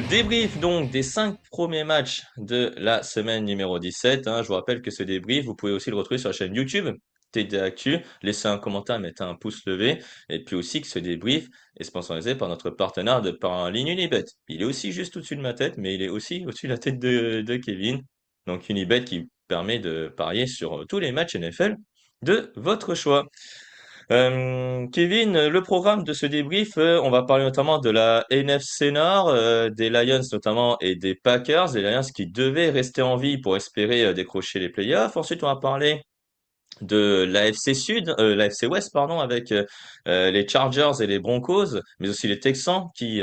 Débrief donc des 5 premiers matchs de la semaine numéro 17. Je vous rappelle que ce débrief, vous pouvez aussi le retrouver sur la chaîne YouTube TD Actu. Laissez un commentaire, mettez un pouce levé. Et puis aussi que ce débrief est sponsorisé par notre partenaire de paris en ligne Unibet. Il est aussi juste au-dessus de ma tête, mais il est aussi au-dessus de la tête de Kevin. Donc Unibet qui permet de parier sur tous les matchs NFL de votre choix. Kevin, le programme de ce débrief, on va parler notamment de la NFC Nord, des Lions notamment et des Packers, les Lions qui devaient rester en vie pour espérer décrocher les playoffs. Ensuite, on va parler de l'AFC Sud, l'AFC Ouest, pardon, avec les Chargers et les Broncos, mais aussi les Texans qui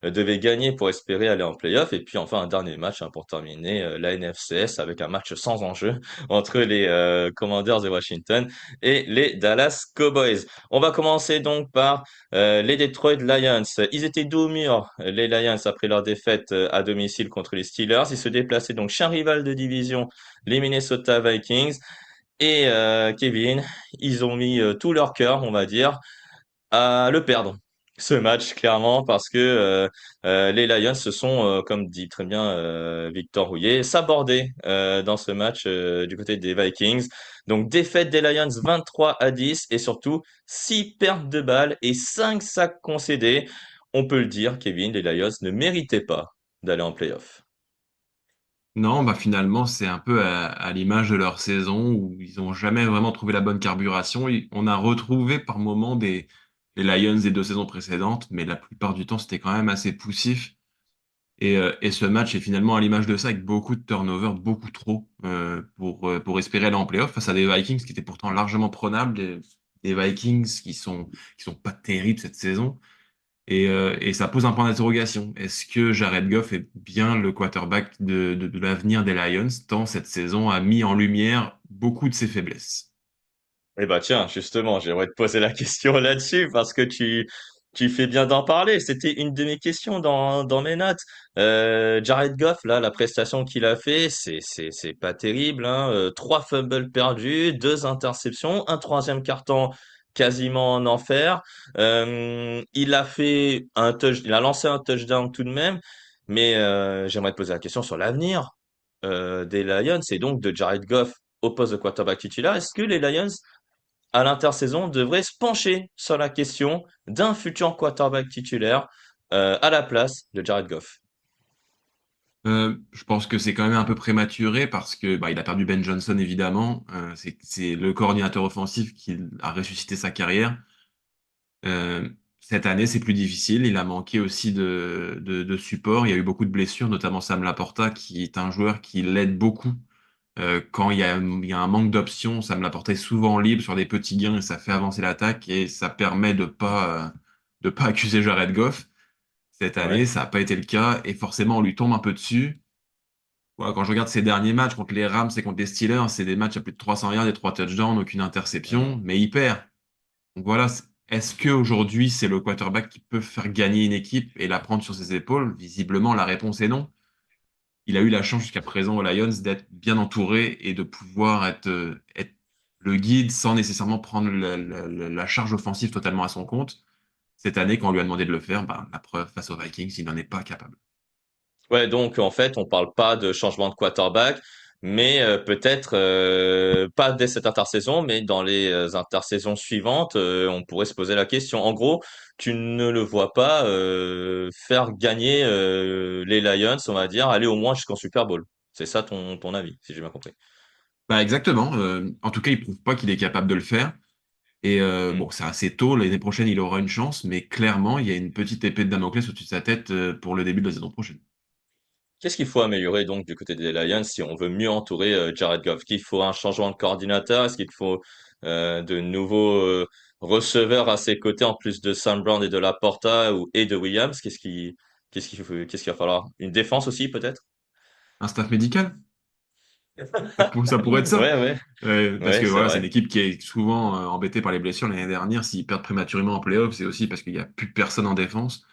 devaient gagner pour espérer aller en playoff. Et puis enfin un dernier match pour terminer, la NFCS avec un match sans enjeu entre les Commanders de Washington et les Dallas Cowboys. On va commencer donc par les Detroit Lions. Ils étaient dos au mur, les Lions, après leur défaite à domicile contre les Steelers. Ils se déplaçaient donc chez un rival de division, les Minnesota Vikings. Et Kevin, ils ont mis tout leur cœur, on va dire, à le perdre. Ce match, clairement, parce que les Lions se sont, comme dit très bien Victor Rouillet, sabordés dans ce match du côté des Vikings. Donc, défaite des Lions 23-10 et surtout 6 pertes de balles et 5 sacs concédés. On peut le dire, Kevin, les Lions ne méritaient pas d'aller en playoff. Non, bah finalement, c'est un peu à l'image de leur saison où ils n'ont jamais vraiment trouvé la bonne carburation. On a retrouvé par moments les Lions des 2 saisons précédentes, mais la plupart du temps, c'était quand même assez poussif. Et ce match est finalement à l'image de ça, avec beaucoup de turnovers, beaucoup trop, pour espérer aller en playoff face à des Vikings qui étaient pourtant largement prenables, des Vikings qui sont pas terribles cette saison. Et ça pose un point d'interrogation. Est-ce que Jared Goff est bien le quarterback de l'avenir des Lions, tant cette saison a mis en lumière beaucoup de ses faiblesses? Eh ben tiens, justement, j'aimerais te poser la question là-dessus parce que tu fais bien d'en parler. C'était une de mes questions dans mes notes. Jared Goff, là, la prestation qu'il a fait, c'est pas terrible, hein. 3 fumbles perdus, 2 interceptions, un troisième carton quasiment en enfer. Il a lancé un touchdown tout de même, mais j'aimerais te poser la question sur l'avenir des Lions et donc de Jared Goff au poste de quarterback titulaire. Est-ce que les Lions à l'intersaison devrait se pencher sur la question d'un futur quarterback titulaire à la place de Jared Goff. Je pense que c'est quand même un peu prématuré parce que il a perdu Ben Johnson évidemment. C'est le coordinateur offensif qui a ressuscité sa carrière. Cette année, c'est plus difficile. Il a manqué aussi de support. Il y a eu beaucoup de blessures, notamment Sam Laporta, qui est un joueur qui l'aide beaucoup. Quand il y a un manque d'options, Sam Laporta est souvent libre sur des petits gains et ça fait avancer l'attaque et ça permet de pas accuser Jared Goff. Cette année, Ouais. ça n'a pas été le cas et forcément, on lui tombe un peu dessus. Voilà, quand je regarde ses derniers matchs contre les Rams et contre les Steelers, c'est des matchs à plus de 300 yards, des 3 touchdowns, aucune interception, Mhm. mais il perd. Donc voilà, est-ce qu'aujourd'hui, c'est le quarterback qui peut faire gagner une équipe et la prendre sur ses épaules? Visiblement, la réponse est non. Il a eu la chance jusqu'à présent aux Lions d'être bien entouré et de pouvoir être le guide sans nécessairement prendre la charge offensive totalement à son compte. Cette année, quand on lui a demandé de le faire, la preuve, face aux Vikings, il n'en est pas capable. Ouais, donc en fait, on parle pas de changement de quarterback, mais peut-être pas dès cette intersaison, mais dans les intersaisons suivantes, on pourrait se poser la question. En gros, tu ne le vois pas faire gagner les Lions, on va dire, aller au moins jusqu'en Super Bowl. C'est ça ton avis, si j'ai bien compris. Exactement. En tout cas, il prouve pas qu'il est capable de le faire. Et Hmm. bon, c'est assez tôt. L'année prochaine, il aura une chance, mais clairement, il y a une petite épée de Damoclès au-dessus de sa tête pour le début de la saison prochaine. Qu'est-ce qu'il faut améliorer donc du côté des Lions si on veut mieux entourer Jared Goff? Qu'il faut un changement de coordinateur? Est-ce qu'il faut de nouveaux receveurs à ses côtés en plus de Sam Brown et de Laporta et de Williams? Qu'est-ce qu'il va falloir? Une défense aussi peut-être? Un staff médical? Ça pourrait être ça. Ouais, ouais, Parce ouais, que c'est voilà, c'est vrai. une équipe qui est souvent embêtée par les blessures. L'année dernière, s'ils perdent prématurément en playoff, c'est aussi parce qu'il n'y a plus personne en défense.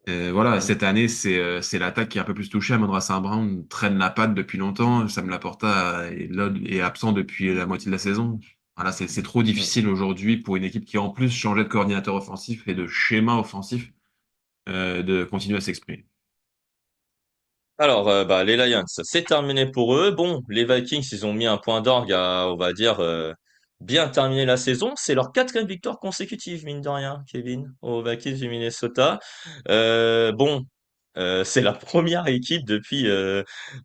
Voilà, Mhm. cette année, c'est l'attaque qui est un peu plus touchée. Amon-Ra St. Brown traîne la patte depuis longtemps. Sam Laporta est absent depuis la moitié de la saison. Voilà, c'est trop Mhm. difficile aujourd'hui pour une équipe qui en plus changeait de coordinateur offensif et de schéma offensif de continuer à s'exprimer. Alors, bah, les Lions, c'est terminé pour eux. Bon, les Vikings, ils ont mis un point d'orgue à, on va dire, bien terminer la saison. C'est leur quatrième victoire consécutive, mine de rien, Kevin, aux Vikings du Minnesota. Bon, c'est la première équipe depuis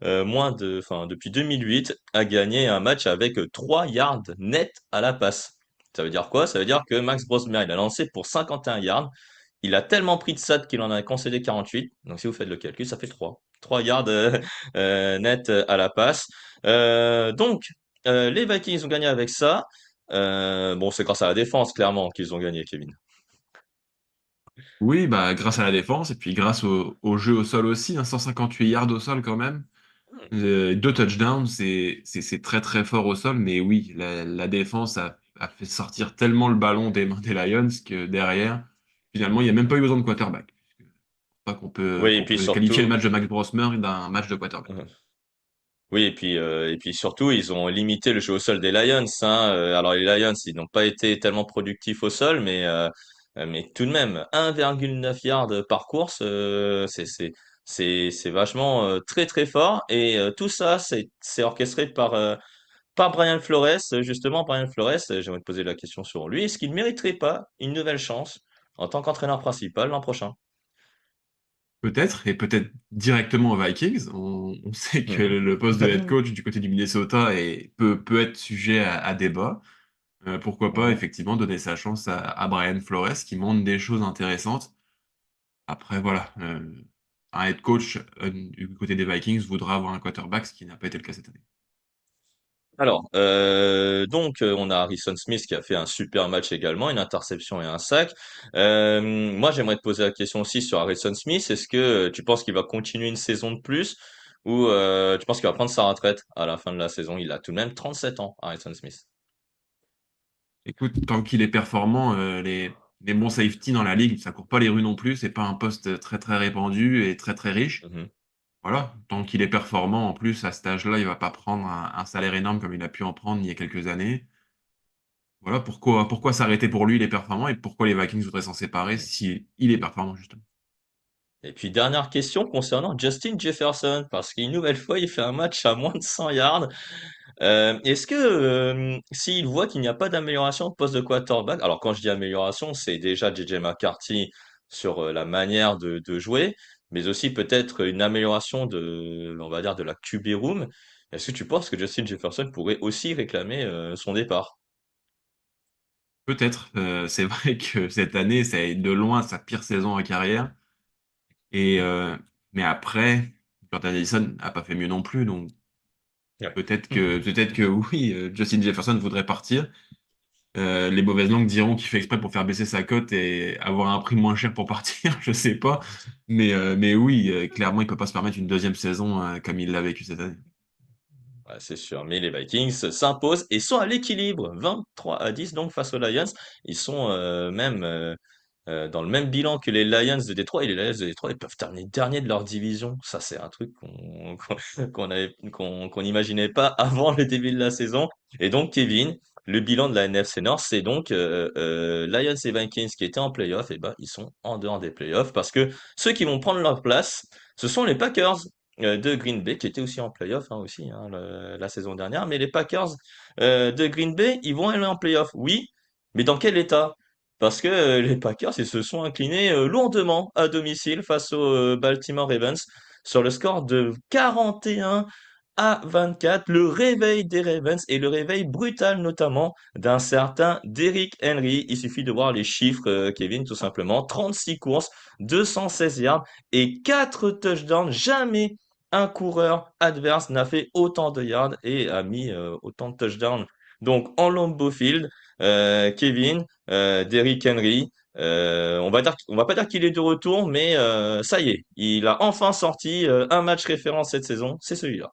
enfin, depuis 2008 à gagner un match avec 3 yards net à la passe. Ça veut dire quoi? Ça veut dire que Max Brosmer, il a lancé pour 51 yards. Il a tellement pris de sacs qu'il en a concédé 48. Donc si vous faites le calcul, ça fait 3. 3 yards net à la passe. Donc, les Vikings ont gagné avec ça. Bon, c'est grâce à la défense, clairement, qu'ils ont gagné, Kevin. Oui, bah, grâce à la défense et puis grâce au jeu au sol aussi, hein, 158 yards au sol quand même. Deux touchdowns, c'est très très fort au sol, mais oui, la défense a fait sortir tellement le ballon des mains des Lions que derrière, finalement, il n'y a même pas eu besoin de quarterback. Je crois Oui, et qu'on puis peut qualifier le surtout, match de Max Brosmer d'un match de quarterback. oui, et puis surtout, ils ont limité le jeu au sol des Lions, hein. Alors les Lions, ils n'ont pas été tellement productifs au sol, mais tout de même, 1,9 yards par course, c'est vachement très très fort. Et tout ça, c'est orchestré par Brian Flores. Justement, Brian Flores, j'aimerais te poser la question sur lui. Est-ce qu'il ne mériterait pas une nouvelle chance en tant qu'entraîneur principal l'an prochain? Peut-être, et peut-être directement aux Vikings. On sait que Mhm. le poste de head coach du côté du Minnesota peut être sujet à débat. Pourquoi pas Mhm. effectivement donner sa chance à Brian Flores qui montre des choses intéressantes. Après, voilà, un head coach du côté des Vikings voudra avoir un quarterback, ce qui n'a pas été le cas cette année. Alors, on a Harrison Smith qui a fait un super match également, une interception et un sac. Moi, j'aimerais te poser la question aussi sur Harrison Smith. Est-ce que tu penses qu'il va continuer une saison de plus ou tu penses qu'il va prendre sa retraite à la fin de la saison? Il a tout de même 37 ans, Harrison Smith. Écoute, tant qu'il est performant, les bons safety dans la ligue, ça court pas les rues non plus. C'est pas un poste très très répandu et très très riche. Mhm. Voilà, tant qu'il est performant, en plus à cet âge-là, il va pas prendre un salaire énorme comme il a pu en prendre il y a quelques années. Voilà pourquoi s'arrêter pour lui, il est performant, et pourquoi les Vikings voudraient s'en séparer Mhm. si il est performant justement. Et puis, dernière question concernant Justin Jefferson, parce qu'une nouvelle fois, il fait un match à moins de 100 yards. Est-ce que s'il voit qu'il n'y a pas d'amélioration au poste de quarterback, alors quand je dis amélioration, c'est déjà JJ McCarthy sur la manière de jouer, mais aussi peut-être une amélioration de, on va dire, de la QB room. Est-ce que tu penses que Justin Jefferson pourrait aussi réclamer son départ? Peut-être, c'est vrai que cette année, c'est de loin sa pire saison en carrière. Et, Mhm. mais après, Jordan Addison n'a pas fait mieux non plus. Donc Ouais. peut-être que oui, Justin Jefferson voudrait partir. Les mauvaises langues diront qu'il fait exprès pour faire baisser sa cote et avoir un prix moins cher pour partir. Je sais pas. Mais oui, clairement, il peut pas se permettre une deuxième saison comme il l'a vécu cette année. Ouais, c'est sûr, mais les Vikings s'imposent et sont à l'équilibre, 23-10 donc face aux Lions. Ils sont même dans le même bilan que les Lions de Détroit, et les Lions de Détroit, ils peuvent terminer dernier de leur division. Ça, c'est un truc qu'on n'imaginait pas avant le début de la saison. Et donc, Kevin, le bilan de la NFC North, c'est donc Lions et Vikings qui étaient en playoff, et ben, ils sont en dehors des playoffs parce que ceux qui vont prendre leur place, ce sont les Packers de Green Bay qui étaient aussi en playoff hein, aussi hein, la saison dernière. Mais les Packers de Green Bay, ils vont aller en playoff, oui, mais dans quel état? Parce que les Packers, ils se sont inclinés lourdement à domicile face aux Baltimore Ravens sur le score de 41-24. Le réveil des Ravens et le réveil brutal notamment d'un certain Derrick Henry. Il suffit de voir les chiffres, Kevin, tout simplement. 36 courses, 216 yards et 4 touchdowns. Jamais un coureur adverse n'a fait autant de yards et a mis autant de touchdowns. Donc en Lambeau Field, Kevin, Derrick Henry. On va pas dire qu'il est de retour, mais ça y est, il a enfin sorti un match référence cette saison, c'est celui-là.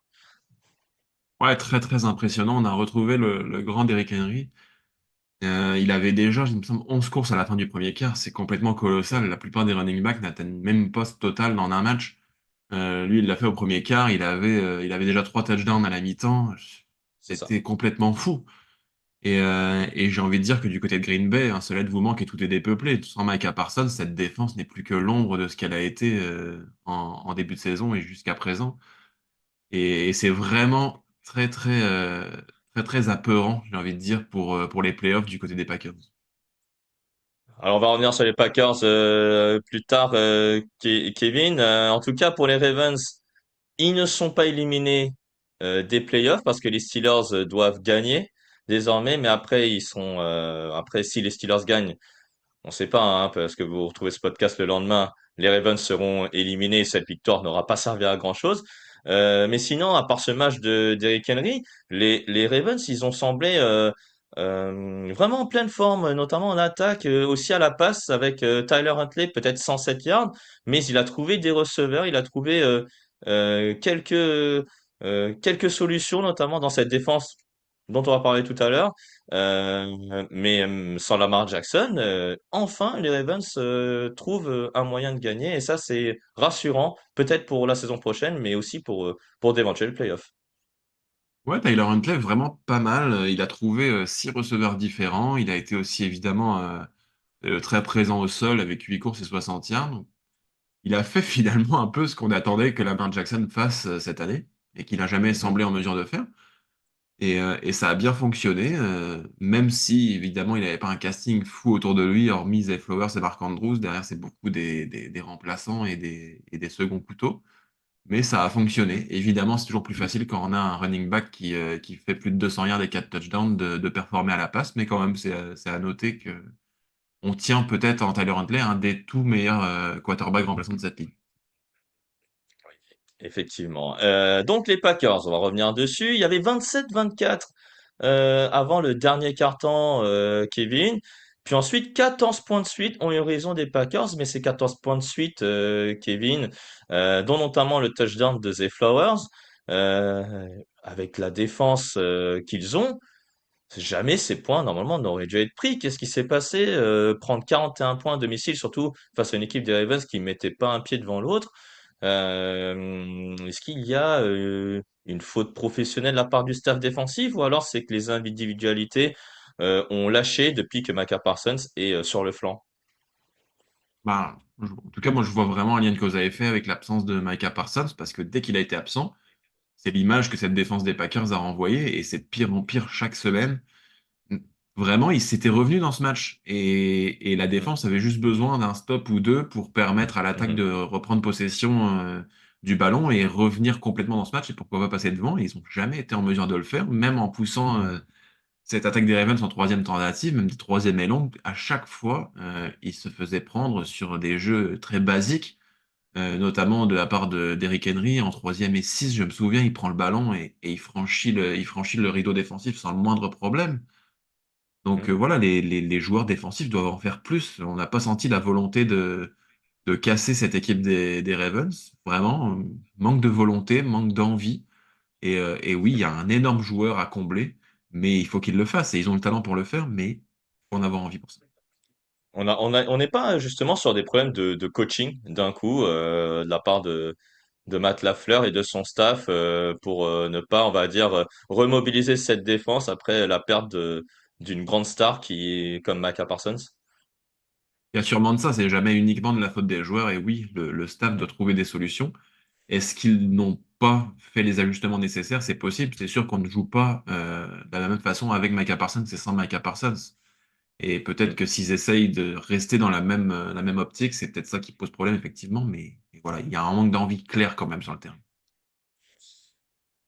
Ouais, très très impressionnant. On a retrouvé le grand Derrick Henry. Il avait déjà, il me semble, 11 courses à la fin du premier quart. C'est complètement colossal. La plupart des running backs n'atteignent même pas ce total dans un match. Lui, il l'a fait au premier quart. Il avait déjà 3 touchdowns à la mi-temps. C'est ça. C'était complètement fou. Et j'ai envie de dire que du côté de Green Bay, un seul aide vous manque et tout est dépeuplé. Sans Micah Parsons, cette défense n'est plus que l'ombre de ce qu'elle a été en début de saison et jusqu'à présent. Et c'est vraiment très apeurant, j'ai envie de dire, pour les playoffs du côté des Packers. Alors on va revenir sur les Packers plus tard, Kevin. En tout cas pour les Ravens, ils ne sont pas éliminés des playoffs parce que les Steelers doivent gagner désormais, mais après après si les Steelers gagnent, on ne sait pas, hein, parce que vous retrouvez ce podcast le lendemain, les Ravens seront éliminés, cette victoire n'aura pas servi à grand-chose. Mais sinon, à part ce match de d'Eric Henry, les Ravens, ils ont semblé vraiment en pleine forme, notamment en attaque, aussi à la passe avec Tyler Huntley, peut-être 107 yards, mais il a trouvé des receveurs, il a trouvé quelques solutions, notamment dans cette défense dont on va parler tout à l'heure. Mais sans Lamar Jackson, enfin les Ravens trouvent un moyen de gagner et ça c'est rassurant, peut-être pour la saison prochaine, mais aussi pour d'éventuels playoffs. Ouais, Tyler Huntley, vraiment pas mal. Il a trouvé 6 receveurs différents. Il a été aussi évidemment très présent au sol avec 8 courses et 60 yards. Il a fait finalement un peu ce qu'on attendait que Lamar Jackson fasse cette année et qu'il n'a jamais Mhm. semblé en mesure de faire. Et ça a bien fonctionné, même si évidemment il n'avait pas un casting fou autour de lui, hormis Zay Flowers et Mark Andrews. Derrière, c'est beaucoup des remplaçants et des seconds couteaux. Mais ça a fonctionné. Évidemment, c'est toujours plus facile quand on a un running back qui fait plus de 200 yards et 4 touchdowns de performer à la passe. Mais quand même, c'est à noter que on tient peut-être en Tyler Huntley un des tout meilleurs quarterbacks remplaçants de cette ligue. Effectivement. Donc les Packers, on va revenir dessus. Il y avait 27-24 avant le dernier quart-temps, Kevin. Puis ensuite, 14 points de suite ont eu raison des Packers, mais ces 14 points de suite, Kevin, dont notamment le touchdown de Zay Flowers, euh, avec la défense qu'ils ont, jamais ces points normalement n'auraient dû être pris. Qu'est-ce qui s'est passé? Prendre 41 points à domicile, surtout face à une équipe des Ravens qui ne mettait pas un pied devant l'autre. Est-ce qu'il y a une faute professionnelle de la part du staff défensif ou alors c'est que les individualités ont lâché depuis que Micah Parsons est sur le flanc? Bah, en tout cas, moi, je vois vraiment un lien de cause à effet avec l'absence de Micah Parsons, parce que dès qu'il a été absent, c'est l'image que cette défense des Packers a renvoyée, et c'est de pire en pire chaque semaine. Vraiment, il s'était revenu dans ce match, et la Mhm, défense avait juste besoin d'un stop ou deux pour permettre à l'attaque mhm, de reprendre possession du ballon et revenir complètement dans ce match, et pourquoi pas passer devant. Et ils n'ont jamais été en mesure de le faire, même en poussant cette attaque des Ravens en troisième tentative, même des troisième et longue. À chaque fois, ils se faisaient prendre sur des jeux très basiques, notamment de la part d'Eric Henry en 3e et 6. Je me souviens, il prend le ballon et il franchit le rideau défensif sans le moindre problème. Donc mhm. voilà, les joueurs défensifs doivent en faire plus. On n'a pas senti la volonté de casser cette équipe des Ravens. Vraiment, manque de volonté, manque d'envie. Et oui, il y a un énorme joueur à combler, mais il faut qu'ils le fassent. Et ils ont le talent pour le faire, mais il faut en avoir envie pour ça. On n'est pas justement sur des problèmes de coaching d'un coup de la part de Matt Lafleur et de son staff pour ne pas, on va dire, remobiliser cette défense après la perte d'une grande star comme Micah Parsons. Il y a sûrement de ça, c'est jamais uniquement de la faute des joueurs. Et oui, le staff doit trouver des solutions. Est-ce qu'ils n'ont pas fait les ajustements nécessaires? C'est possible. C'est sûr qu'on ne joue pas de la même façon avec Micah Parsons et sans Micah Parsons. Et peut-être Mm. que s'ils essayent de rester dans la même optique, c'est peut-être ça qui pose problème, effectivement. Mais voilà, il y a un manque d'envie clair quand même sur le terrain.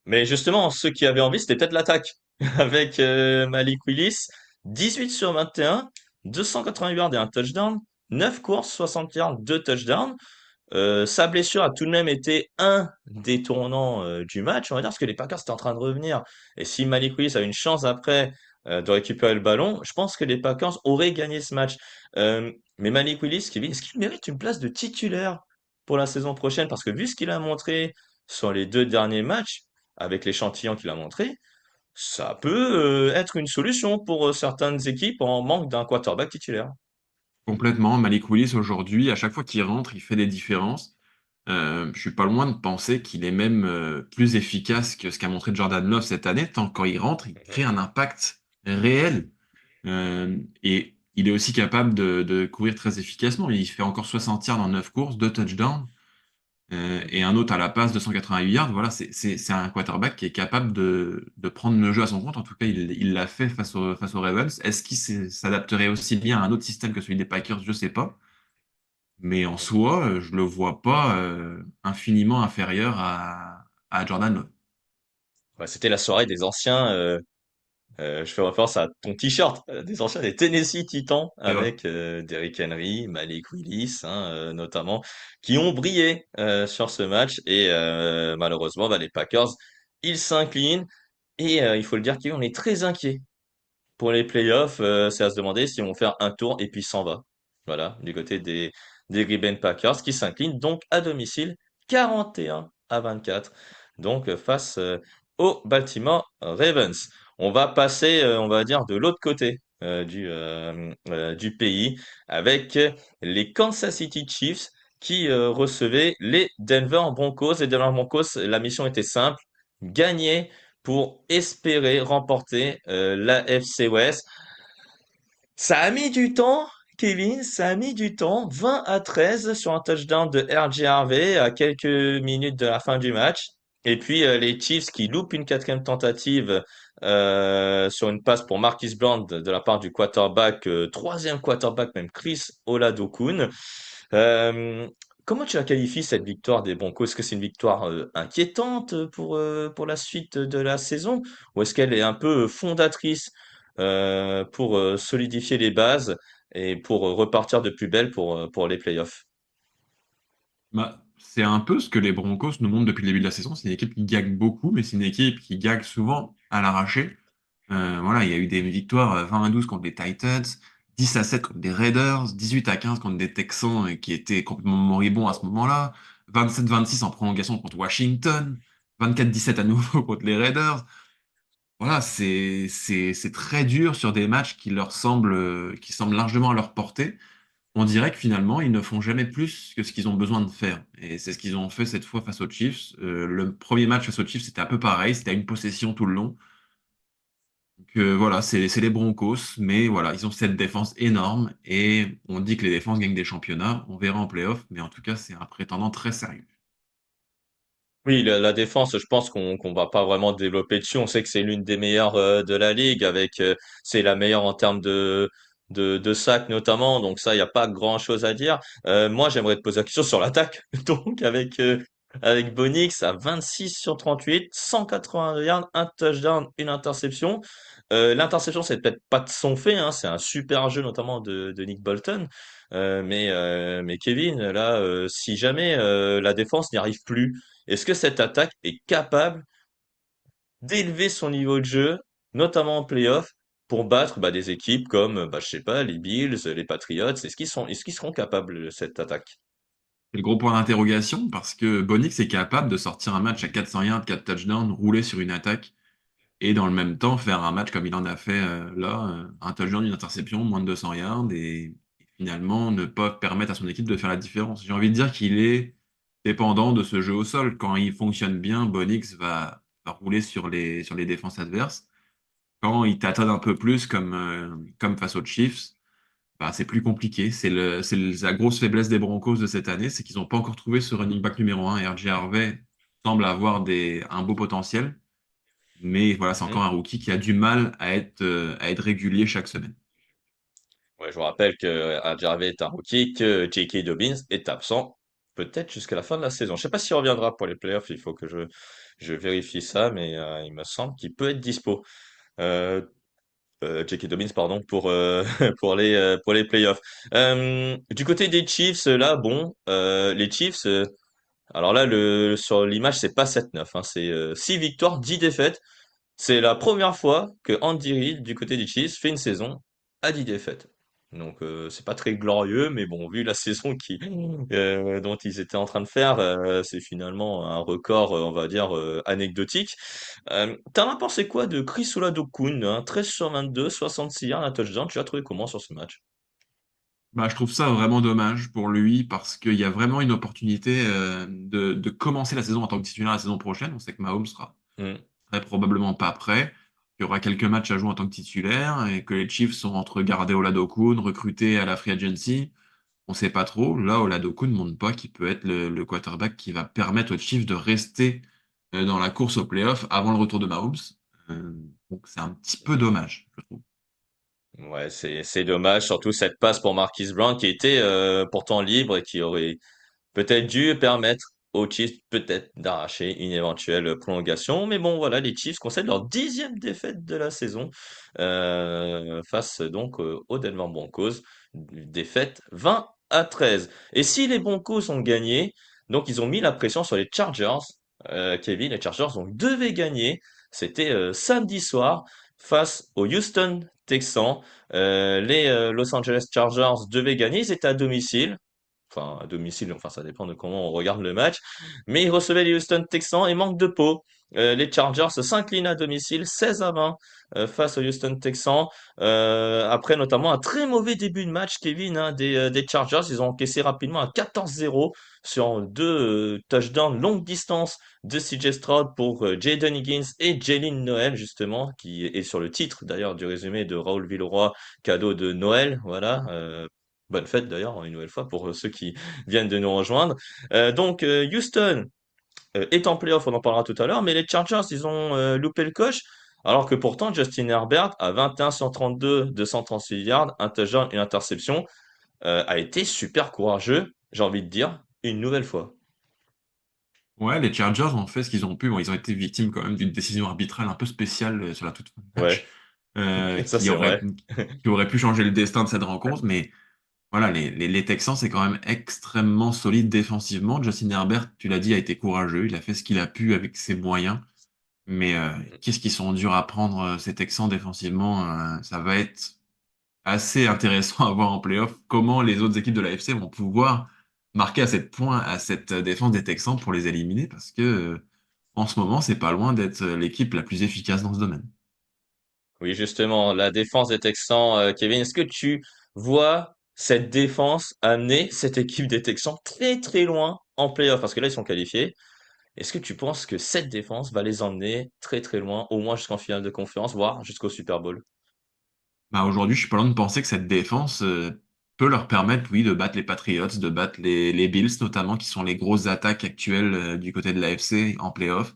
Mais justement, ceux qui avaient envie, c'était peut-être l'attaque. Avec Malik Willis, 18 sur 21, 288 yards et un touchdown, 9 courses, 60 yards, 2 touchdowns. Sa blessure a tout de même été un des tournants du match, on va dire, parce que les Packers étaient en train de revenir. Et si Malik Willis a une chance après de récupérer le ballon, je pense que les Packers auraient gagné ce match. Mais Malik Willis, Kevin, est-ce qu'il mérite une place de titulaire pour la saison prochaine? Parce que vu ce qu'il a montré sur les deux derniers matchs, avec l'échantillon qu'il a montré, ça peut être une solution pour certaines équipes en manque d'un quarterback titulaire. Complètement. Malik Willis, aujourd'hui, à chaque fois qu'il rentre, il fait des différences. Je suis pas loin de penser qu'il est même plus efficace que ce qu'a montré Jordan Love cette année, tant que quand il rentre, il crée un impact réel. Et il est aussi capable de courir très efficacement. Il fait encore 60 yards en 9 courses, 2 touchdowns, et un autre à la passe, 288 yards. Voilà, c'est un quarterback qui est capable de prendre le jeu à son compte. En tout cas, il l'a fait face aux Ravens. Est-ce qu'il s'adapterait aussi bien à un autre système que celui des Packers? Je sais pas. Mais en soi, je le vois pas infiniment inférieur à Jordan Love. Ouais, c'était la soirée des anciens. Je fais référence à ton t-shirt des anciens des Tennessee Titans C'est vrai. avec Derrick Henry, Malik Willis, hein, notamment, qui ont brillé sur ce match. Et malheureusement, bah, les Packers, ils s'inclinent. Et il faut le dire qu'on est très inquiet pour les playoffs. C'est à se demander si on va faire un tour et puis s'en va. Voilà, du côté des Green Bay Packers qui s'inclinent donc à domicile 41-24. Donc face aux Baltimore Ravens. On va passer, on va dire, de l'autre côté du pays avec les Kansas City Chiefs qui recevaient les Denver Broncos. Les Denver Broncos, la mission était simple, gagner pour espérer remporter la FC West. Ça a mis du temps, Kevin, ça a mis du temps. 20-13 sur un touchdown de RJ Harvey à quelques minutes de la fin du match. Et puis les Chiefs qui loupent une quatrième tentative sur une passe pour Marquis Brown de la part du quarterback, troisième quarterback même, Chris Oladokun. Euh, Comment tu la qualifies cette victoire des Broncos? Est-ce que c'est une victoire inquiétante pour la suite de la saison ou est-ce qu'elle est un peu fondatrice pour solidifier les bases et pour repartir de plus belle pour les playoffs? Bah, c'est un peu ce que les Broncos nous montrent depuis le début de la saison. C'est une équipe qui gagne beaucoup, mais c'est une équipe qui gagne souvent à l'arraché. Voilà, il y a eu des victoires 20-12 contre les Titans, 10-7 contre les Raiders, 18-15 contre des Texans qui étaient complètement moribonds à ce moment-là, 27-26 en prolongation contre Washington, 24-17 à nouveau contre les Raiders. Voilà, c'est très dur sur des matchs qui semblent largement à leur portée. On dirait que finalement, ils ne font jamais plus que ce qu'ils ont besoin de faire. Et c'est ce qu'ils ont fait cette fois face aux Chiefs. Le premier match face aux Chiefs, c'était un peu pareil, c'était à une possession tout le long. Donc voilà, c'est les Broncos, mais voilà, ils ont cette défense énorme et on dit que les défenses gagnent des championnats. On verra en playoff, mais en tout cas, c'est un prétendant très sérieux. Oui, la défense, je pense qu'on va pas vraiment développer dessus. On sait que c'est l'une des meilleures de la ligue, avec c'est la meilleure en termes de sacs notamment. Donc ça, il n'y a pas grand-chose à dire. Moi, j'aimerais te poser la question sur l'attaque. Donc avec Bonix à 26 sur 38, 182 yards, un touchdown, une interception. L'interception, c'est peut-être pas de son fait, hein, c'est un super jeu notamment de Nick Bolton. Mais Kevin, là, si jamais la défense n'y arrive plus, est-ce que cette attaque est capable d'élever son niveau de jeu, notamment en playoff, pour battre bah, des équipes comme, bah, je sais pas, les Bills, les Patriots? Est-ce qu'ils seront capables de cette attaque? C'est le gros point d'interrogation parce que Bonix est capable de sortir un match à 400 yards, 4 touchdowns, rouler sur une attaque et dans le même temps faire un match comme il en a fait là, un touchdown, une interception, moins de 200 yards et finalement ne pas permettre à son équipe de faire la différence. J'ai envie de dire qu'il est dépendant de ce jeu au sol. Quand il fonctionne bien, Bonix va rouler sur les défenses adverses. Quand il tâtonne un peu plus comme face aux Chiefs, bah, c'est plus compliqué. La grosse faiblesse des Broncos de cette année, c'est qu'ils n'ont pas encore trouvé ce running back numéro un. RJ Harvey semble avoir un beau potentiel. Mais voilà, c'est encore Mhm. un rookie qui a du mal à être régulier chaque semaine. Ouais, je vous rappelle que Jarvey est un rookie, que J.K. Dobbins est absent, peut-être jusqu'à la fin de la saison. Je sais pas s'il reviendra pour les playoffs, il faut que je vérifie ça, mais il me semble qu'il peut être dispo. Euh, J.K. Dobbins, pardon, pour les playoffs. Du côté des Chiefs, là, bon, les Chiefs, alors là, sur l'image, c'est pas 7-9, hein, c'est 6 victoires, 10 défaites. C'est la première fois que Andy Reid, du côté des Chiefs, fait une saison à 10 défaites. Donc c'est pas très glorieux, mais bon, vu la saison dont ils étaient en train de faire, c'est finalement un record, on va dire, anecdotique. T'en as pensé quoi de Chris Oladokun, hein, 13 sur 22, 66 yards, un touchdown, tu l'as trouvé comment sur ce match? Bah, je trouve ça vraiment dommage pour lui parce qu'il y a vraiment une opportunité de commencer la saison en tant que titulaire la saison prochaine. On sait que Mahomes sera Hmm. très probablement pas prêt. Il y aura quelques matchs à jouer en tant que titulaire et que les Chiefs sont entre garder Oladokun, recruter à la free agency. On sait pas trop. Là, Oladokun ne montre pas qu'il peut être le quarterback qui va permettre aux Chiefs de rester dans la course au playoff avant le retour de Mahomes. Euh, donc c'est un petit peu dommage, je trouve. Ouais, c'est dommage, surtout cette passe pour Marquise Brown qui était pourtant libre et qui aurait peut-être dû permettre aux Chiefs peut-être d'arracher une éventuelle prolongation. Mais bon, voilà, les Chiefs concèdent leur 10e défaite de la saison face donc aux Denver Broncos. Défaite 20-13. Et si les Broncos ont gagné, donc ils ont mis la pression sur les Chargers. Kevin, les Chargers donc devaient gagner. C'était samedi soir face aux Houston Texans. Les Los Angeles Chargers devaient gagner. Ils étaient à domicile, enfin à domicile, enfin ça dépend de comment on regarde le match, mais ils recevaient les Houston Texans et manque de peau. Les Chargers s'inclinent à domicile 16-20 face aux Houston Texans. Après notamment un très mauvais début de match, Kevin, hein, des Chargers. Ils ont encaissé rapidement un 14-0 sur deux touchdowns longue distance de CJ Stroud pour Jaden Higgins et Jalen Noel, justement, qui est sur le titre d'ailleurs du résumé de Raoul Villeroy, cadeau de Noël. Voilà. Bonne fête d'ailleurs, une nouvelle fois, pour ceux qui viennent de nous rejoindre. Houston est en playoff, on en parlera tout à l'heure, mais les Chargers, ils ont loupé le coche, alors que pourtant Justin Herbert, à 21 sur 32, 236 yards, un touchdown, une interception, a été super courageux, j'ai envie de dire, une nouvelle fois. Ouais, les Chargers ont fait ce qu'ils ont pu. Bon, ils ont été victimes quand même d'une décision arbitrale un peu spéciale sur la toute fin du Ouais, match, ça c'est vrai. qui aurait pu changer le destin de cette rencontre. Mais voilà, les Texans, c'est quand même extrêmement solide défensivement. Justin Herbert, tu l'as dit, a été courageux. Il a fait ce qu'il a pu avec ses moyens. Mais qu'est-ce qu'ils sont durs à prendre, ces Texans défensivement. Ça va être assez intéressant à voir en playoff comment les autres équipes de la FC vont pouvoir marquer à cette point à cette défense des Texans pour les éliminer parce que en ce moment, c'est pas loin d'être l'équipe la plus efficace dans ce domaine. Oui, justement, la défense des Texans, Kevin, est-ce que tu vois cette défense amener cette équipe des Texans très très loin en playoff? Parce que là, ils sont qualifiés. Est-ce que tu penses que cette défense va les emmener très très loin, au moins jusqu'en finale de conférence, voire jusqu'au Super Bowl? Bah, aujourd'hui, je suis pas loin de penser que cette défense peut leur permettre, oui, de battre les Patriots, de battre les Bills notamment, qui sont les grosses attaques actuelles du côté de la l'AFC en playoff.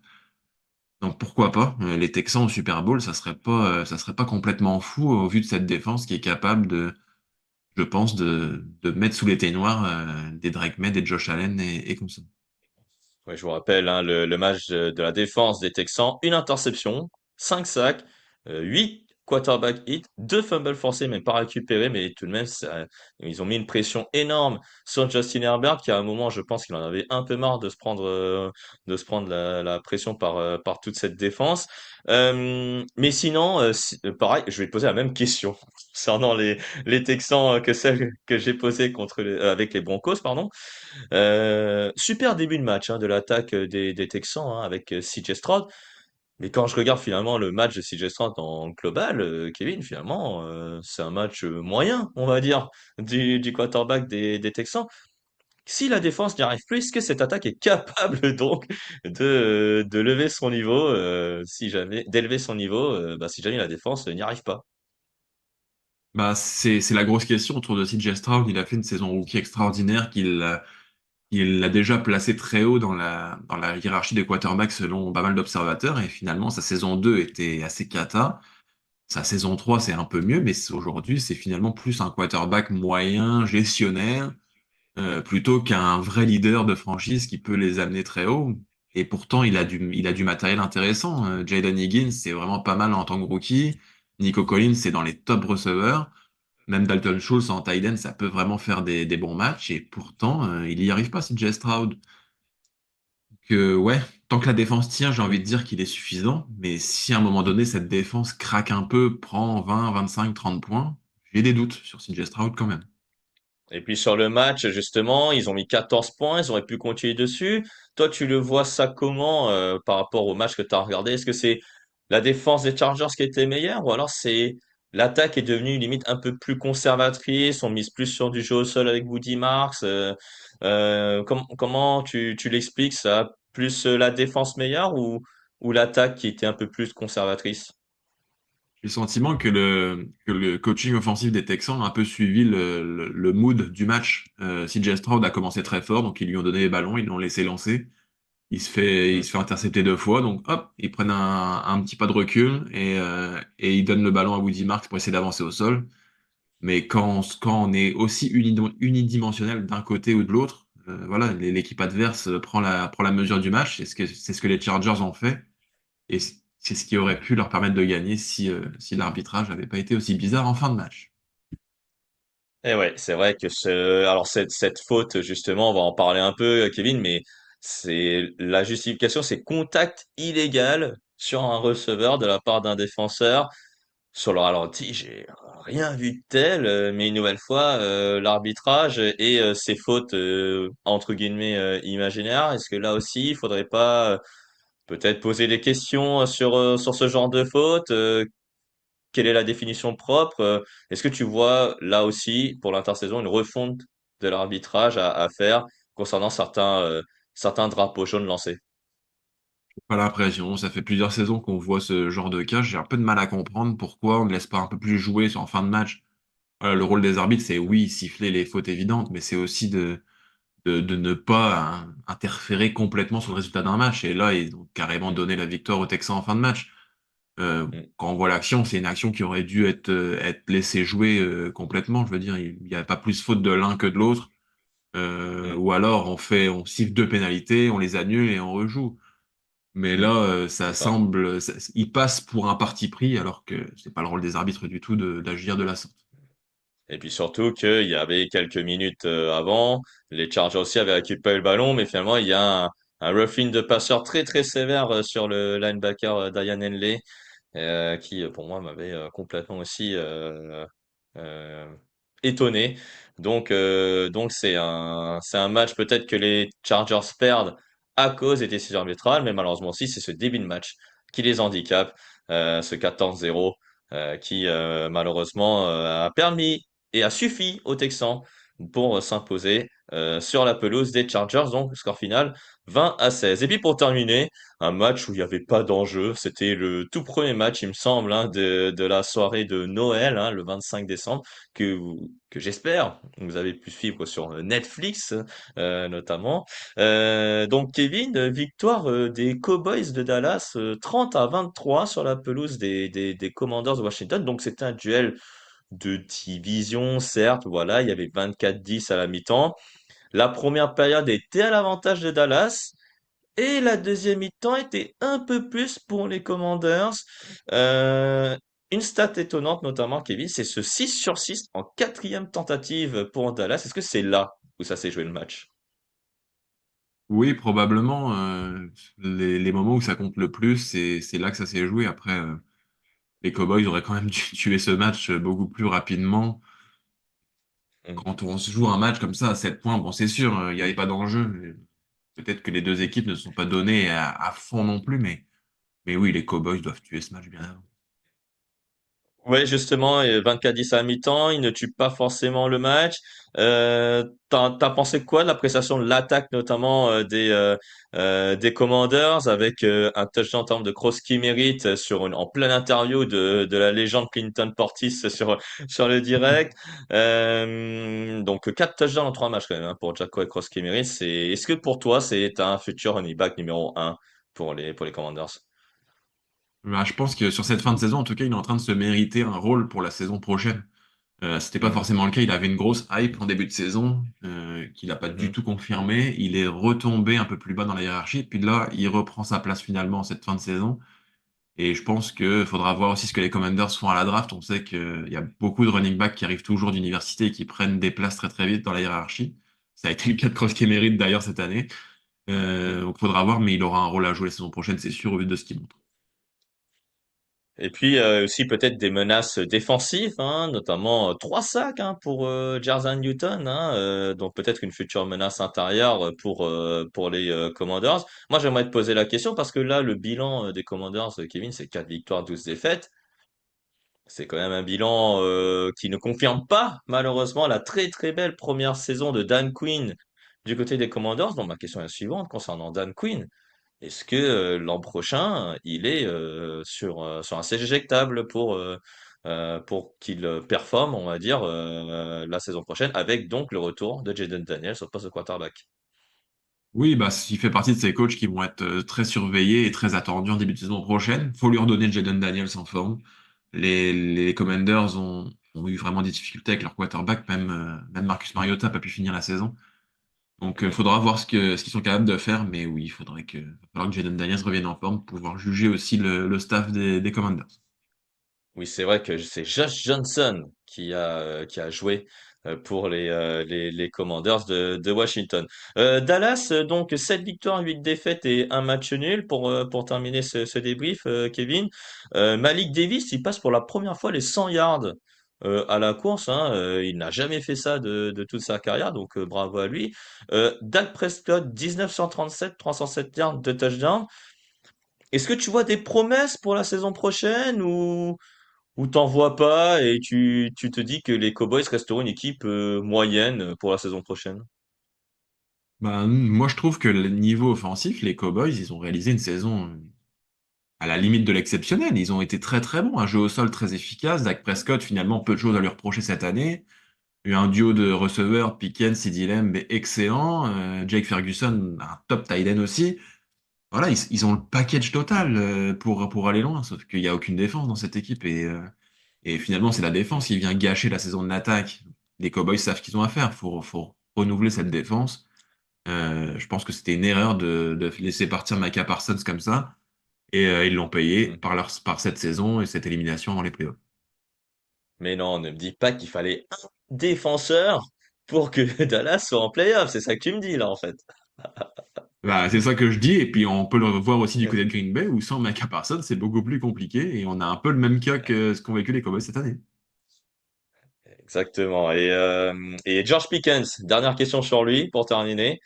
Donc pourquoi pas? Les Texans au Super Bowl, ça serait pas complètement fou au vu de cette défense qui est capable je pense, de mettre sous les tailloirs des Drake May, des Josh Allen et comme ça. Ouais, je vous rappelle, hein, le match de la défense des Texans, une interception, 5 sacs, 8 quarterback hits, 2 fumbles forcés, même pas récupérés, mais tout de même, ils ont mis une pression énorme sur Justin Herbert, qui à un moment, je pense qu'il en avait un peu marre de se prendre la pression par toute cette défense. Mais sinon, pareil, je vais te poser la même question concernant les Texans que celle que j'ai posée avec les Broncos, pardon. Super début de match, hein, de l'attaque des Texans, hein, avec CJ Stroud. Mais quand je regarde finalement le match de CJ Stroud en global, Kevin, finalement, c'est un match moyen, on va dire, du quarterback des Texans. Si la défense n'y arrive plus, est-ce que cette attaque est capable donc de lever son niveau, si jamais, d'élever son niveau, bah, si jamais la défense n'y arrive pas? Bah, c'est la grosse question autour de CJ Stroud. Il a fait une saison rookie extraordinaire il l'a déjà placé très haut dans la hiérarchie des quarterbacks selon pas mal d'observateurs. Et finalement, sa saison 2 était assez cata. Sa saison 3 c'est un peu mieux, mais aujourd'hui, c'est finalement plus un quarterback moyen, gestionnaire, plutôt qu'un vrai leader de franchise qui peut les amener très haut. Et pourtant, il a du matériel intéressant. Jaden Higgins, c'est vraiment pas mal en tant que rookie. Nico Collins, c'est dans les top receveurs. Même Dalton Schultz en tight end, ça peut vraiment faire des bons matchs. Et pourtant, il n'y arrive pas, CJ Stroud. Que, ouais, tant que la défense tient, j'ai envie de dire qu'il est suffisant. Mais si à un moment donné, cette défense craque un peu, prend 20, 25, 30 points, j'ai des doutes sur CJ Stroud quand même. Et puis sur le match, justement, ils ont mis 14 points, ils auraient pu continuer dessus. Toi, tu le vois ça comment par rapport au match que tu as regardé? Est-ce que c'est la défense des Chargers qui était meilleure ou alors c'est l'attaque est devenue limite un peu plus conservatrice, on mise plus sur du jeu au sol avec Woody Marks comment tu l'expliques ça? Plus la défense meilleure ou l'attaque qui était un peu plus conservatrice? J'ai le sentiment que le coaching offensif des Texans a un peu suivi le mood du match. CJ Stroud a commencé très fort, donc ils lui ont donné les ballons, ils l'ont laissé lancer. Il Hmm. se fait intercepter 2 fois, donc hop, ils prennent un petit pas de recul et ils donnent le ballon à Woody Marks pour essayer d'avancer au sol. Mais quand on est aussi unidimensionnel d'un côté ou de l'autre, voilà, l'équipe adverse prend la mesure du match. C'est ce que les Chargers ont fait. Et c'est ce qui aurait pu leur permettre de gagner si l'arbitrage n'avait pas été aussi bizarre en fin de match. Et ouais, c'est vrai que alors cette faute, justement, on va en parler un peu, Kevin, mais c'est la justification, c'est contact illégal sur un receveur de la part d'un défenseur. Sur le ralenti, j'ai rien vu de tel, mais une nouvelle fois, l'arbitrage et ces fautes, entre guillemets, imaginaires, est-ce que là aussi, il faudrait pas peut-être poser des questions sur ce genre de fautes? Quelle est la définition propre? Est-ce que tu vois là aussi pour l'intersaison une refonte de l'arbitrage à faire concernant certains drapeaux jaunes lancés? Pas l'impression. Ça fait plusieurs saisons qu'on voit ce genre de cas. J'ai un peu de mal à comprendre pourquoi on ne laisse pas un peu plus jouer en fin de match. Le rôle des arbitres, c'est oui, siffler les fautes évidentes, mais c'est aussi de ne pas interférer complètement sur le résultat d'un match. Et là, ils ont carrément donné la victoire aux Texans en fin de match. Mm, Quand on voit l'action, c'est une action qui aurait dû être laissée jouer complètement. Je veux dire, il n'y a pas plus faute de l'un que de l'autre. mm, Ou alors on siffle 2 pénalités, on les annule et on rejoue. Mais mm. là, C'est ça. il passe pour un parti pris alors que c'est pas le rôle des arbitres du tout d'agir de la sorte. Et puis surtout qu'il y avait quelques minutes avant, les Chargers aussi avaient récupéré le ballon, mais finalement il y a un roughing de passeur très très sévère sur le linebacker Diane Henley, qui pour moi m'avait complètement aussi euh, étonné. Donc c'est un match peut-être que les Chargers perdent à cause des décisions arbitrales, mais malheureusement aussi c'est ce début de match qui les handicape, ce 14-0 qui malheureusement a permis et a suffi aux Texans pour s'imposer sur la pelouse des Chargers. Donc score final 20-16. Et puis pour terminer, un match où il n'y avait pas d'enjeu. C'était le tout premier match, il me semble, hein, de la soirée de Noël, hein, le 25 décembre, que j'espère vous avez pu suivre sur Netflix, notamment. Donc, Kevin, victoire des Cowboys de Dallas, 30-23 sur la pelouse des Commanders de Washington. Donc, c'était un duel de division, certes, voilà, il y avait 24-10 à la mi-temps. La première période était à l'avantage de Dallas. Et la deuxième mi-temps était un peu plus pour les Commanders. Euh, une stat étonnante, notamment, Kevin, c'est ce 6 sur 6 en quatrième tentative pour Dallas. Est-ce que c'est là où ça s'est joué le match? Oui, probablement, les moments où ça compte le plus, c'est là que ça s'est joué. Après, les Cowboys auraient quand même dû tuer ce match beaucoup plus rapidement. Mm. Quand on se joue un match comme ça à 7 points, bon, c'est sûr, il n'y avait pas d'enjeu. Peut-être que les deux équipes ne se sont pas données à fond non plus, mais oui, les Cowboys doivent tuer ce match bien avant. Ouais, justement, 24-10 à la mi-temps, il ne tue pas forcément le match. T'as pensé quoi de la prestation de l'attaque, notamment des Commanders, avec un touchdown en termes de cross qui mérite en pleine interview de la légende Clinton Portis sur le direct. Donc, 4 touchdowns en 3 matchs quand même hein, pour Jacko et Cross qui mérite. Est-ce que pour toi, c'est un futur running back numéro un pour les Commanders? Bah, je pense que sur cette fin de saison, en tout cas, il est en train de se mériter un rôle pour la saison prochaine. C'était pas Mhm. forcément le cas. Il avait une grosse hype en début de saison, qu'il n'a pas du Mhm. tout confirmé. Il est retombé un peu plus bas dans la hiérarchie. Puis là, il reprend sa place finalement en cette fin de saison. Et je pense qu'il faudra voir aussi ce que les Commanders font à la draft. On sait qu'il y a beaucoup de running backs qui arrivent toujours d'université et qui prennent des places très très vite dans la hiérarchie. Ça a été le cas de Cross mérite d'ailleurs cette année. Mhm. Donc il faudra voir, mais il aura un rôle à jouer la saison prochaine, c'est sûr, au vu de ce qu'il montre. Et puis aussi peut-être des menaces défensives, hein, notamment 3 sacs hein, pour Jarzan Newton, hein, donc peut-être une future menace intérieure pour les Commanders. Moi, j'aimerais te poser la question parce que là, le bilan des Commanders, Kevin, c'est 4 victoires, 12 défaites. C'est quand même un bilan qui ne confirme pas, malheureusement, la très très belle première saison de Dan Quinn du côté des Commanders. Donc ma question est la suivante concernant Dan Quinn. Est-ce que l'an prochain, il est sur un siège éjectable pour qu'il performe, on va dire, la saison prochaine, avec donc le retour de Jaden Daniels au poste de quarterback? Oui, bah, il fait partie de ces coachs qui vont être très surveillés et très attendus en début de saison prochaine. Faut lui redonner Jaden Daniels en forme. Les Commanders ont eu vraiment des difficultés avec leur quarterback, même Marcus Mariota n'a pas pu finir la saison. Donc, il Mhm. faudra voir ce qu'ils sont capables de faire, mais oui, va falloir que Jaden Daniels revienne en forme pour pouvoir juger aussi le staff des Commanders. Oui, c'est vrai que c'est Josh Johnson qui a joué pour les Commanders de Washington. Dallas, donc 7 victoires, 8 défaites et un match nul pour terminer ce débrief, Kevin. Malik Davis, il passe pour la première fois les 100 yards à la course. Hein, il n'a jamais fait ça de toute sa carrière, donc bravo à lui. Dak Prescott, 1937, 307 yards de touchdown. Est-ce que tu vois des promesses pour la saison prochaine ou t'en vois pas et tu te dis que les Cowboys resteront une équipe moyenne pour la saison prochaine? Bah, moi, je trouve que le niveau offensif, les Cowboys, ils ont réalisé une saison à la limite de l'exceptionnel. Ils ont été très très bons, un jeu au sol très efficace. Dak Prescott, finalement, peu de choses à lui reprocher cette année. Il y a eu un duo de receveurs, Pickens, CeeDee Lamb, excellent. Jake Ferguson, un top tight end aussi. Voilà, ils ont le package total pour aller loin, sauf qu'il n'y a aucune défense dans cette équipe. Et finalement, c'est la défense qui vient gâcher la saison de l'attaque. Les Cowboys savent ce qu'ils ont à faire. Faut renouveler cette défense. Je pense que c'était une erreur de laisser partir Micah Parsons comme ça. Et ils l'ont payé Mhm. par cette saison et cette élimination dans les playoffs. Mais non, ne me dis pas qu'il fallait un défenseur pour que Dallas soit en playoff. C'est ça que tu me dis là en fait. Bah, c'est ça que je dis. Et puis, on peut le voir aussi du côté de Green Bay, où sans Micah Parsons, c'est beaucoup plus compliqué. Et on a un peu le même cas que ce qu'ont vécu les Cowboys cette année. Exactement. Et George Pickens, dernière question sur lui pour terminer.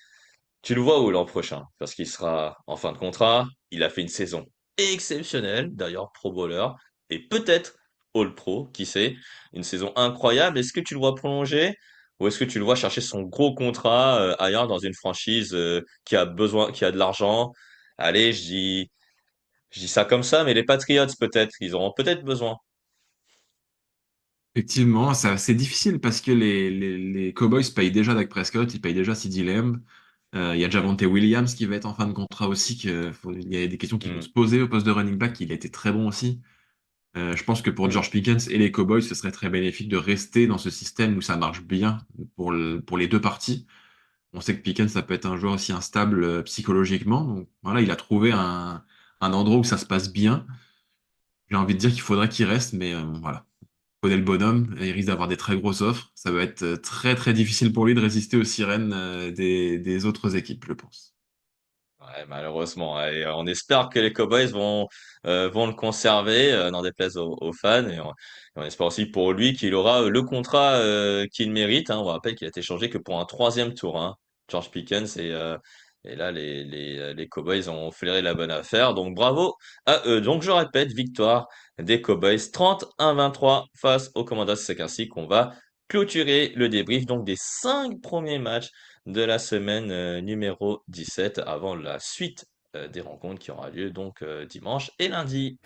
Tu le vois où l'an prochain? Parce qu'il sera en fin de contrat. Il a fait une saison exceptionnelle, d'ailleurs Pro Bowler, et peut-être All Pro, qui sait. Une saison incroyable. Est-ce que tu le vois prolonger ou est-ce que tu le vois chercher son gros contrat ailleurs dans une franchise qui a besoin, qui a de l'argent? Allez, je dis ça comme ça, mais les Patriots peut-être, ils auront peut-être besoin. Effectivement, c'est difficile parce que les Cowboys payent déjà Dak Prescott, ils payent déjà CeeDee Lamb. Il y a Javonte Williams qui va être en fin de contrat aussi. Il y a des questions qui vont Hmm, se poser au poste de running back. Il a été très bon aussi. Je pense que pour hmm, George Pickens et les Cowboys, ce serait très bénéfique de rester dans ce système où ça marche bien pour les deux parties. On sait que Pickens, ça peut être un joueur aussi instable psychologiquement. Donc voilà, il a trouvé un endroit où ça se passe bien. J'ai envie de dire qu'il faudrait qu'il reste, mais voilà. Il connaît le bonhomme, et il risque d'avoir des très grosses offres. Ça va être très très difficile pour lui de résister aux sirènes des autres équipes, je pense. ouais, malheureusement. Et on espère que les Cowboys vont le conserver, n'en déplaise aux fans. Et on espère aussi pour lui qu'il aura le contrat qu'il mérite. Hein. On rappelle qu'il a été changé que pour un troisième tour, hein, George Pickens. Et là, les Cowboys ont flairé la bonne affaire. Donc bravo à eux. Donc je répète, victoire des Cowboys 31-23 face aux Commanders. C'est ainsi qu'on va clôturer le débrief donc des 5 premiers matchs de la semaine numéro 17 avant la suite des rencontres qui aura lieu donc dimanche et lundi.